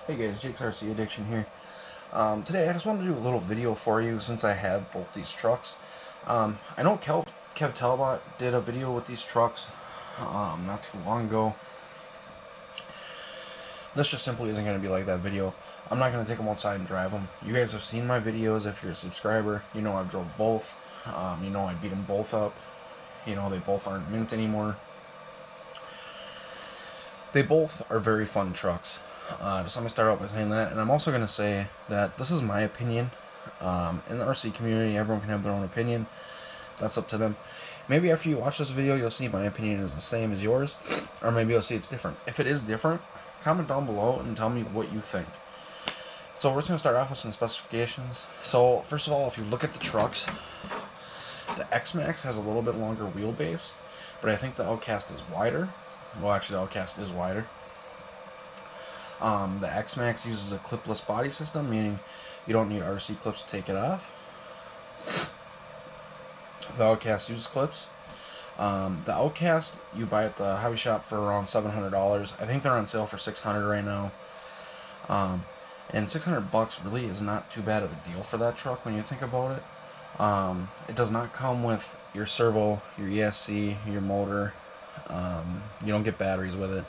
Hey guys, Jake's RC Addiction here. Today I just wanted to do a little video for you since I have both these trucks. I know Kev Talbot did a video with these trucks not too long ago. This just simply isn't going to be like that video. I'm not going to take them outside and drive them. You guys have seen my videos. If you're a subscriber, you know I've drove both. You know I beat them both up. You know they both aren't mint anymore. They both are very fun trucks. Just let me start out by saying that, and I'm also going to say that this is my opinion. In the RC community, everyone can have their own opinion. That's up to them. Maybe after you watch this video, you'll see my opinion is the same as yours, or maybe you'll see it's different. If it is different, comment down below and tell me what you think. So we're just going to start off with some specifications. So first of all, if you look at the trucks, the X-Maxx has a little bit longer wheelbase, but I think the Outcast is wider. Well, actually, the Outcast is wider. The X-Maxx uses a clipless body system, meaning you don't need RC clips to take it off. The Outcast uses clips. The Outcast you buy at the hobby shop for around $700. I think they're on sale for $600 right now. And $600 really is not too bad of a deal for that truck when you think about it. It does not come with your servo, your ESC, your motor. You don't get batteries with it.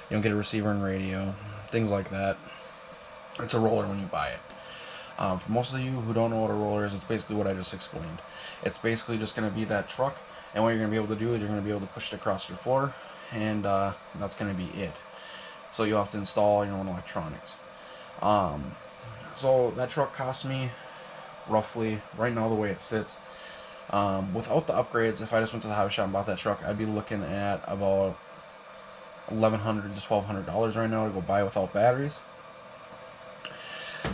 You don't get a receiver and radio, things like that. It's a roller when you buy it. For most of you who don't know what a roller is, it's basically what I just explained. It's basically just going to be that truck, and what you're going to be able to do is you're going to be able to push it across your floor, and that's going to be it. So you'll have to install your own electronics. So that truck cost me roughly, right now the way it sits, without the upgrades, if I just went to the hobby shop and bought that truck, I'd be looking at about $1,100 to $1,200 right now to go buy without batteries.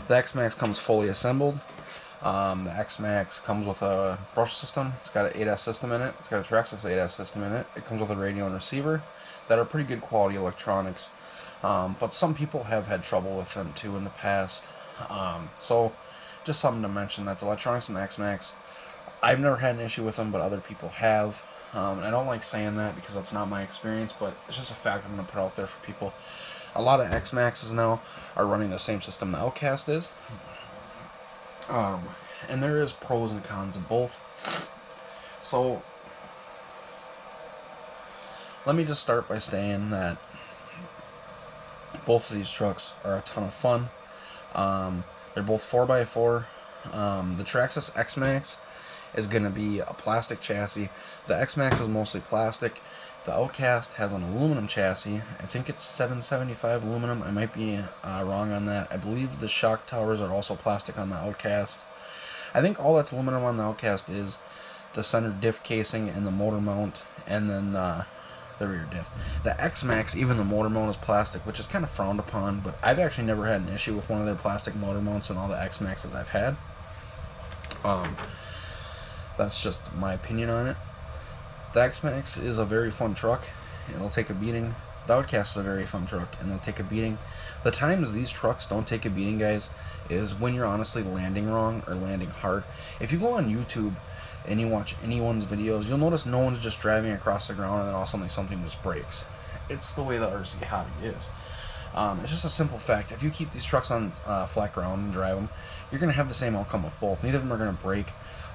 The X-Maxx comes fully assembled. The X-Maxx comes with a brush system. It's got an 8S system in it. It's got a Traxxas 8S system in it. It comes with a radio and receiver that are pretty good quality electronics. But some people have had trouble with them too in the past. So just something to mention, that the electronics in the X-Maxx, I've never had an issue with them, but other people have. And I don't like saying that because that's not my experience, but it's just a fact I'm going to put out there for people. A lot of X-Maxxes now are running the same system the Outcast is. And there is pros and cons of both. So let me just start by saying that both of these trucks are a ton of fun. They're both 4x4. The Traxxas X-Maxx is going to be a plastic chassis. The X-Maxx is mostly plastic. The Outcast has an aluminum chassis. I think it's 775 aluminum. I might be wrong on that. I believe the shock towers are also plastic on the Outcast. I think all that's aluminum on the Outcast is the center diff casing and the motor mount, and then the rear diff. The X-Maxx, even the motor mount is plastic, which is kind of frowned upon, but I've actually never had an issue with one of their plastic motor mounts in all the X-Maxxes I've had. That's just my opinion on it. The X-Maxx is a very fun truck. It'll take a beating. The Outcast is a very fun truck, and it'll take a beating. The times these trucks don't take a beating, guys, is when you're honestly landing wrong or landing hard. If you go on YouTube and you watch anyone's videos, you'll notice no one's just driving across the ground and then all of a sudden something just breaks. It's the way the RC hobby is. It's just a simple fact. If you keep these trucks on flat ground and drive them, you're going to have the same outcome with both. Neither of them are going to break.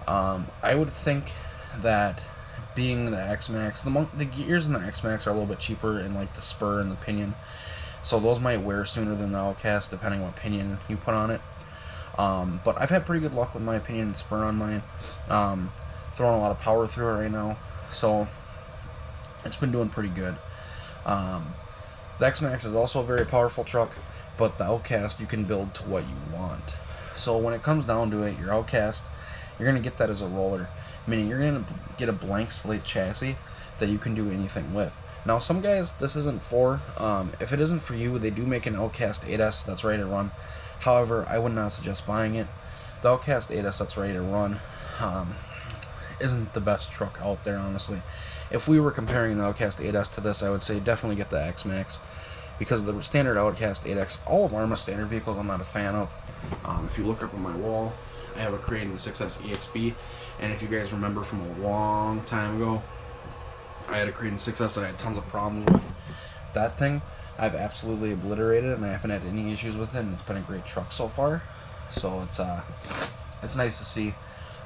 I would think that being the X-Maxx, the gears in the X-Maxx are a little bit cheaper in like the spur and the pinion, so those might wear sooner than the Outcast depending on what pinion you put on it. But I've had pretty good luck with my pinion and spur on mine. Throwing a lot of power through it right now, so it's been doing pretty good. The X-Maxx is also a very powerful truck, but the Outcast you can build to what you want. So when it comes down to it, your Outcast, you're going to get that as a roller, meaning you're going to get a blank slate chassis that you can do anything with. Now some guys this isn't for. If it isn't for you, they do make an Outcast 8S that's ready to run. However, I would not suggest buying it. The Outcast 8S that's ready to run isn't the best truck out there, honestly. If we were comparing the Outcast 8S to this, I would say definitely get the X-Maxx, because the standard Outcast 8X, all of Arrma standard vehicles I'm not a fan of. If you look up on my wall, I have a Creating the 6S EXP, and if you guys remember from a long time ago, I had a Creating 6S that I had tons of problems with. That thing I've absolutely obliterated it, and I haven't had any issues with it, and it's been a great truck so far. So it's nice to see.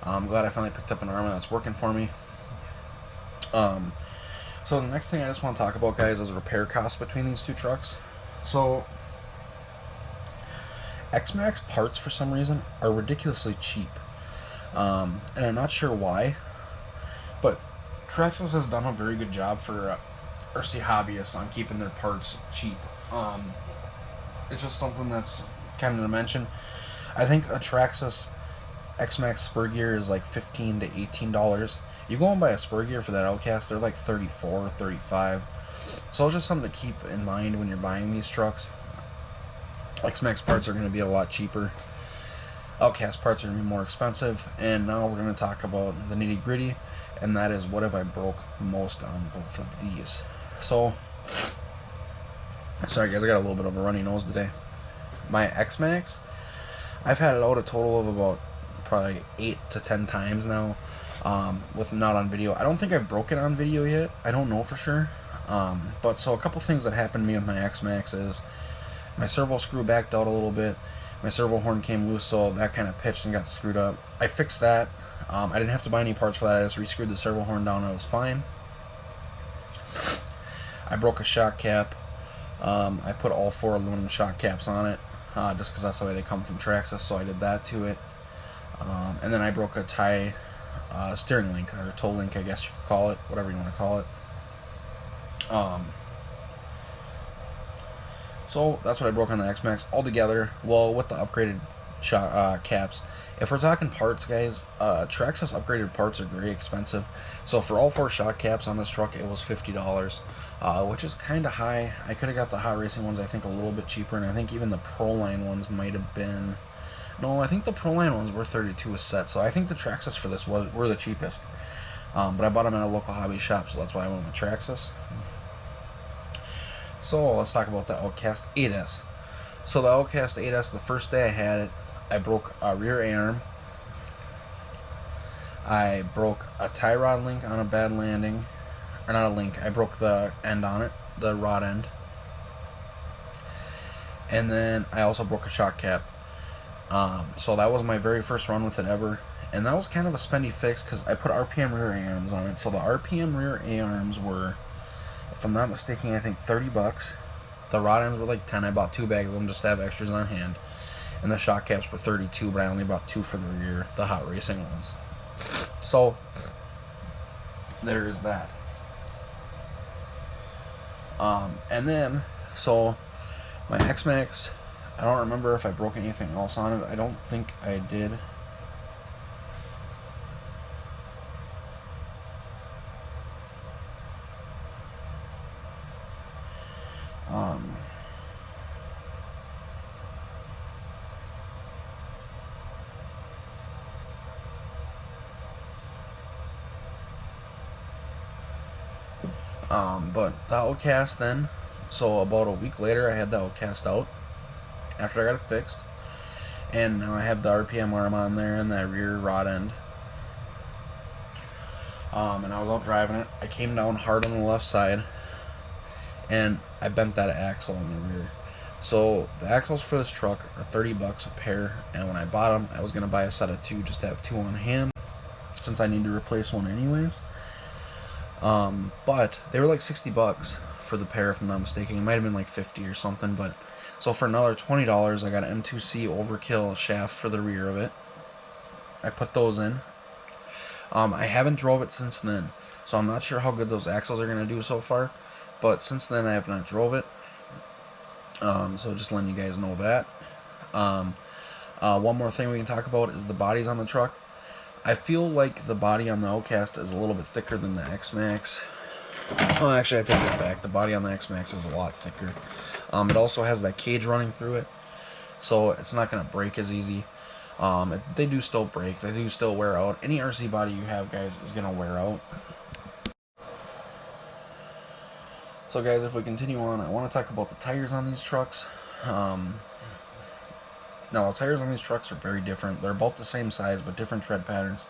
I'm glad I finally picked up an Arrma that's working for me. So the next thing I just want to talk about, guys, is repair costs between these two trucks. So X-Maxx parts, for some reason, are ridiculously cheap. And I'm not sure why, but Traxxas has done a very good job for RC hobbyists on keeping their parts cheap. It's just something that's kind of to mention. I think a Traxxas X-Maxx spur gear is like $15 to $18. You go and buy a spur gear for that Outcast, they're like $34 or $35. So it's just something to keep in mind when you're buying these trucks. X-Maxx parts are going to be a lot cheaper. Outcast parts are going to be more expensive. And now we're going to talk about the nitty gritty, and that is what have I broke most on both of these. So, sorry guys, I got a little bit of a runny nose today. My X-Maxx, I've had it out a total of about probably 8 to 10 times now, with not on video. I don't think I've broken on video yet. I don't know for sure. But so a couple things that happened to me with my X-Maxx is my servo screw backed out a little bit. My servo horn came loose, so that kind of pitched and got screwed up. I fixed that. I didn't have to buy any parts for that. I just re-screwed the servo horn down and it was fine. I broke a shock cap. I put all 4 aluminum shock caps on it, just because that's the way they come from Traxxas, so I did that to it. And then I broke a tie steering link, or toe link, I guess you could call it, whatever you want to call it. So that's what I broke on the X-Maxx altogether. Well, with the upgraded caps, if we're talking parts, guys, Traxxas upgraded parts are very expensive. So for all 4 shock caps on this truck, it was $50, which is kind of high. I could have got the hot racing ones, I think, a little bit cheaper, and I think even the Proline ones might have been... No, I think the Proline ones were $32 a set, so I think the Traxxas for this were the cheapest. But I bought them at a local hobby shop, so that's why I went with Traxxas. So let's talk about the Outcast 8S. So the Outcast 8S, the first day I had it, I broke a rear arm. I broke a tie rod link on a bad landing. Or not a link, I broke the end on it, the rod end. And then I also broke a shock cap. So that was my very first run with it ever. And that was kind of a spendy fix because I put RPM rear A-arms on it. So the RPM rear A-arms were, if I'm not mistaken, I think $30. The rod ends were like 10. I bought 2 bags of them just to have extras on hand. And the shock caps were $32, but I only bought 2 for the rear, the hot racing ones. So there is that. And then, so my X-Maxx, I don't remember if I broke anything else on it. I don't think I did. But the Outcast then, so about a week later I had the Outcast out after I got it fixed, and now I have the RPM arm on there and that rear rod end. And I was out driving it. I came down hard on the left side and I bent that axle in the rear. So the axles for this truck are $30 a pair, and when I bought them I was going to buy a set of 2 just to have 2 on hand since I need to replace one anyways. But they were like $60 for the pair, if I'm not mistaken. It might have been like 50 or something, but so for another $20 I got an M2C overkill shaft for the rear of it. I put those in. I haven't drove it since then, so I'm not sure how good those axles are going to do so far, but since then I have not drove it. So just letting you guys know that. One more thing we can talk about is the bodies on the truck. I feel like the body on the Outcast is a little bit thicker than the X-Maxx. Oh, actually, I take it back. The body on the X-Maxx is a lot thicker. It also has that cage running through it, so it's not going to break as easy. They do still break. They do still wear out. Any RC body you have, guys, is going to wear out. So, guys, if we continue on, I want to talk about the tires on these trucks. Now, the tires on these trucks are very different. They're about the same size, but different tread patterns.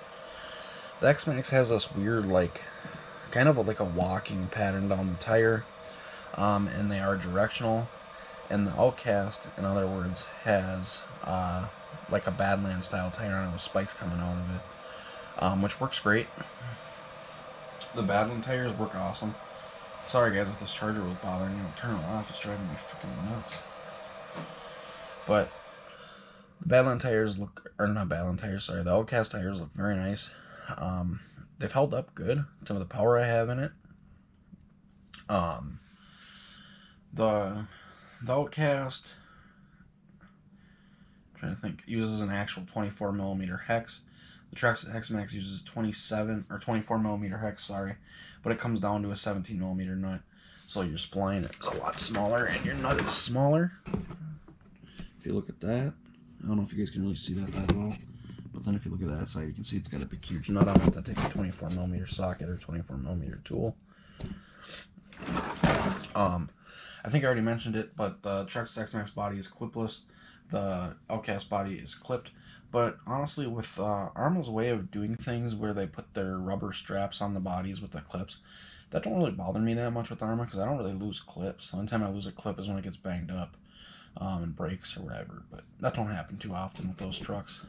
The X-Maxx has this weird, like, kind of like a walking pattern down the tire. and they are directional. And the Outcast, in other words, has like a Badland style tire on it with spikes coming out of it, which works great. The Badland tires work awesome. Sorry guys if this charger was bothering you, turn it off, it's driving me freaking nuts. But the Badland tires look, or not Badland tires, sorry, the Outcast tires look very nice. They've held up good, some of the power I have in it. The Outcast, I'm trying to think, uses an actual 24mm hex. The Traxxas X-Maxx uses 27 or 24mm hex, sorry, but it comes down to a 17mm nut. So your spline is a lot smaller and your nut is smaller. If you look at that, I don't know if you guys can really see that well, but then if you look at that side, you can see it's got a big huge nut on it that takes a 24mm socket or 24mm tool. I think I already mentioned it, but the Traxxas X-Maxx body is clipless. The Outcast body is clipped. But honestly, with Arrma's way of doing things where they put their rubber straps on the bodies with the clips, that don't really bother me that much with Arrma because I don't really lose clips. The only time I lose a clip is when it gets banged up and breaks or whatever. But that don't happen too often with those trucks.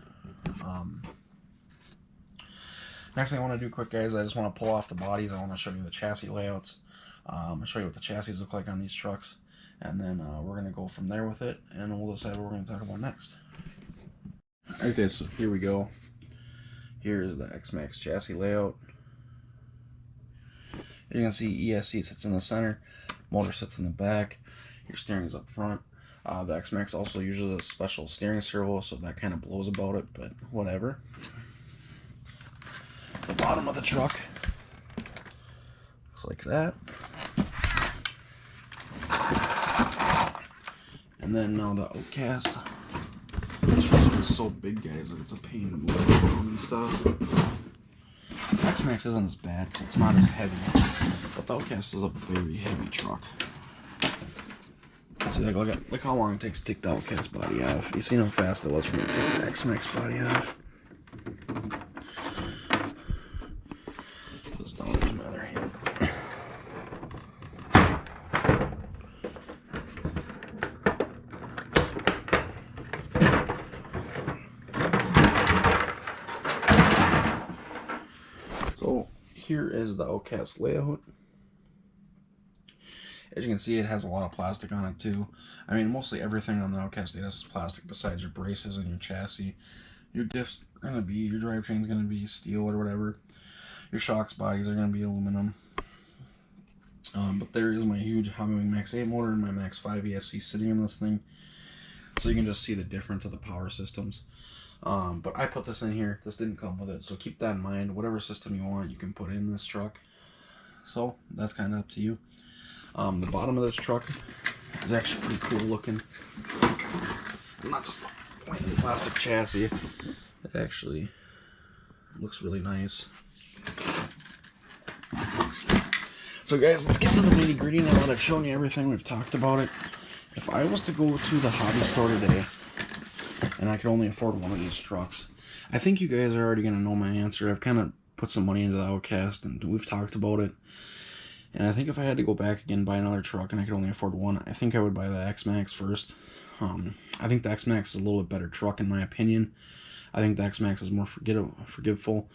Next thing I want to do quick, guys, I just want to pull off the bodies. I want to show you the chassis layouts. I'll show you what the chassis look like on these trucks. And then we're going to go from there with it. And we'll decide what we're going to talk about next. Okay, so here we go. Here's the X-Maxx chassis layout. You can see ESC sits in the center, motor sits in the back, your steering is up front. The X-Maxx also uses a special steering servo, so that kind of blows about it, but whatever. The bottom of the truck looks like that. And then now the Outcast. This truck is so big, guys, that it's a pain to move around and stuff. X-Maxx isn't as bad because it's not as heavy, but the Outcast is a very heavy truck. See, like, look how long it takes to take the Outcast body off. You seen how fast it was for me to take the X-Maxx body off. Put this down into my other hand. So here is the Outcast layout. As you can see, it has a lot of plastic on it too. I mean, mostly everything on the Outcast is plastic besides your braces and your chassis. Your diffs are going to be, your drivetrain is going to be steel or whatever. Your shocks bodies are going to be aluminum. But there is my huge Hobbywing Max 8 motor and my Max 5 ESC sitting in this thing. So you can just see the difference of the power systems. But I put this in here. This didn't come with it. So keep that in mind. Whatever system you want, you can put in this truck. So that's kind of up to you. The bottom of this truck is actually pretty cool looking. It's not just a plain plastic chassis. It actually looks really nice. So guys, let's get to the nitty gritty now that I've shown you everything. We've talked about it. If I was to go to the hobby store today and I could only afford one of these trucks, I think you guys are already going to know my answer. I've kind of put some money into the Outcast and we've talked about it. And I think if I had to go back again and buy another truck and I could only afford one, I think I would buy the X-Maxx first. I think the X-Maxx is a little bit better truck in my opinion. I think the X-Maxx is more forgiveful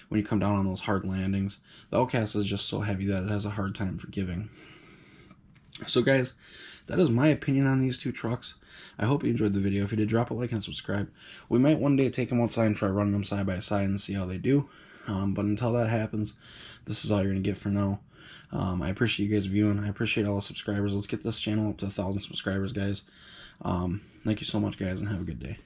when you come down on those hard landings. The Outcast is just so heavy that it has a hard time forgiving. So guys, that is my opinion on these two trucks. I hope you enjoyed the video. If you did, drop a like and subscribe. We might one day take them outside and try running them side by side and see how they do. But until that happens, this is all you're going to get for now. I appreciate you guys viewing. I appreciate all the subscribers. Let's get this channel up to 1,000 subscribers, guys. Thank you so much, guys, and have a good day.